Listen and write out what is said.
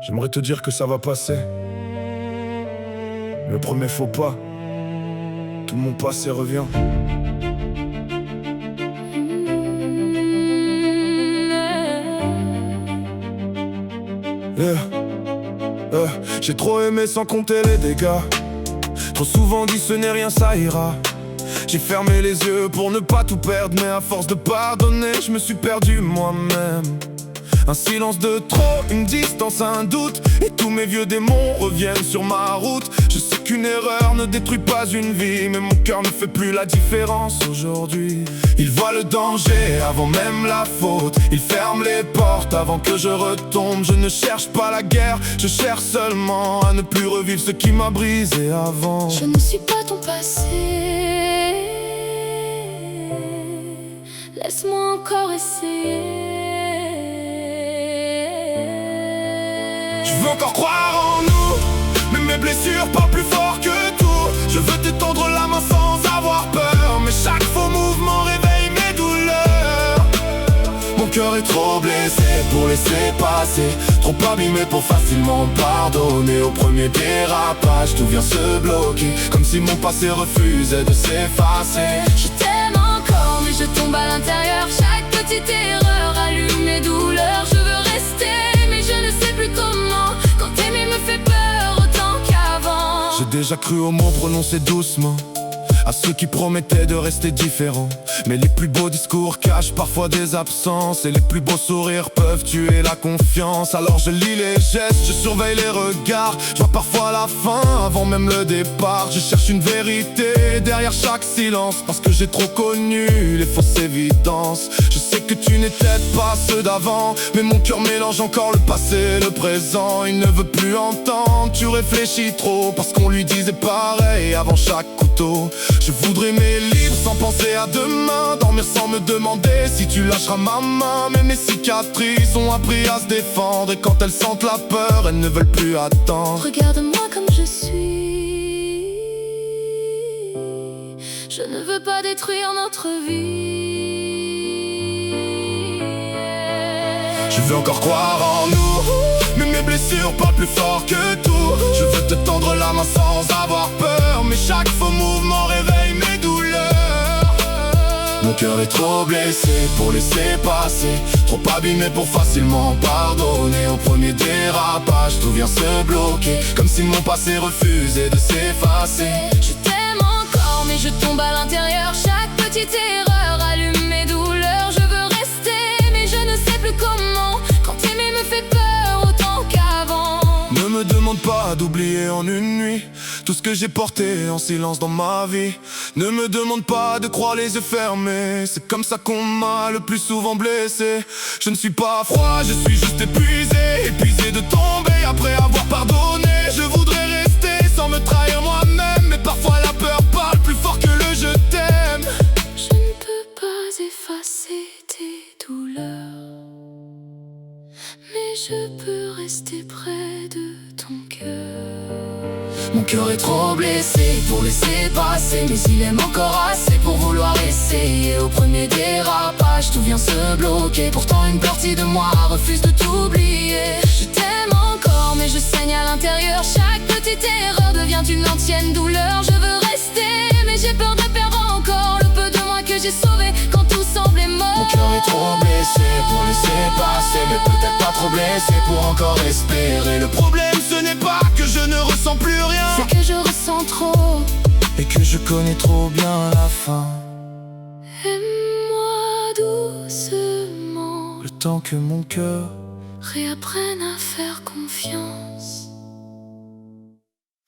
J'aimerais te dire que ça va passer. Le premier faux pas, tout mon passé revient. J'ai trop aimé sans compter les dégâts. Trop souvent dit ce n'est rien, ça ira. J'ai fermé les yeux pour ne pas tout perdre, mais à force de pardonner, je me suis perdu moi-même. Un silence de trop, une distance, un doute, et tous mes vieux démons reviennent sur ma route. Je sais qu'une erreur ne détruit pas une vie, mais mon cœur ne fait plus la différence aujourd'hui. Il voit le danger avant même la faute, il ferme les portes avant que je retombe. Je ne cherche pas la guerre, je cherche seulement à ne plus revivre ce qui m'a brisé avant. Je ne suis pas ton passé, laisse-moi encore essayer. Je veux encore croire en nous, mais mes blessures parlent plus fort que tout. Je veux te tendre la main sans avoir peur, mais chaque faux mouvement réveille mes douleurs. Mon cœur est trop blessé pour laisser passer, trop abîmé pour facilement pardonner. Au premier dérapage, tout vient se bloquer, comme si mon passé refusait de s'effacer. Je t'aime encore, mais je tombe à l'intérieur. Chaque petite erreur allume mes douleurs. Je veux rester, mais je ne sais plus comment. Quand t'aimer me fait peur autant qu'avant. J'ai déjà cru aux mots prononcés doucement, à ceux qui promettaient de rester différents. Mais les plus beaux discours cachent parfois des absences, et les plus beaux sourires peuvent tuer la confiance. Alors je lis les gestes, je surveille les regards, je vois parfois la fin avant même le départ. Je cherche une vérité derrière chaque silence, parce que j'ai trop connu les fausses évidences. Je sais que tu n'étais pas ceux d'avant, mais mon cœur mélange encore le passé et le présent. Il ne veut plus entendre, tu réfléchis trop, parce qu'on lui disait pareil avant chaque couteau. Je voudrais aimer libre sans penser à demain, dormir sans me demander si tu lâcheras ma main. Mais mes cicatrices ont appris à se défendre, et quand elles sentent la peur, elles ne veulent plus attendre. Regarde-moi comme je suis, je ne veux pas détruire notre vie. Je veux encore croire en nous, mais mes blessures parlent plus fort que tout. Je veux te tendre la main sans avoir peur, mais chaque faux mouvement réveille mes douleurs. Mon cœur est trop blessé pour laisser passer, trop abîmé pour facilement pardonner. Au premier dérapage, tout vient se bloquer, comme si mon passé refusait de s'effacer. Je t'aime encore, mais je tombe à l'intérieur. Chaque petite erreur allume mes douleurs. Je veux rester, mais je ne sais plus comment. Quand t'aimer me fait peur autant qu'avant. Ne me demande pas d'oublier en une nuit tout ce que j'ai porté en silence dans ma vie. Ne me demande pas de croire les yeux fermés, c'est comme ça qu'on m'a le plus souvent blessé. Je ne suis pas froid, je suis juste épuisé, épuisé de tomber après avoir pardonné. Je voudrais rester sans me trahir moi-même, mais parfois la peur parle plus fort que le je t'aime. Je ne peux pas effacer tes douleurs, mais je peux rester près de ton cœur. Mon cœur est trop blessé pour laisser passer, mais il aime encore assez pour vouloir essayer. Au premier dérapage, tout vient se bloquer, pourtant une partie de moi refuse de t'oublier. Je t'aime encore, mais je saigne à l'intérieur. Chaque petite erreur devient une ancienne douleur. Je veux rester, mais j'ai peur de perdre encore le peu de moi que j'ai sauvé quand tout semblait mort. Mon cœur est trop blessé pour laisser passer, mais peut-être pas trop blessé pour encore espérer. Le problème ce n'est pas que je ne ressens plus rien, c'est que je ressens trop, et que je connais trop bien la fin. Aime-moi doucement, Le temps que mon cœur réapprenne à faire confiance.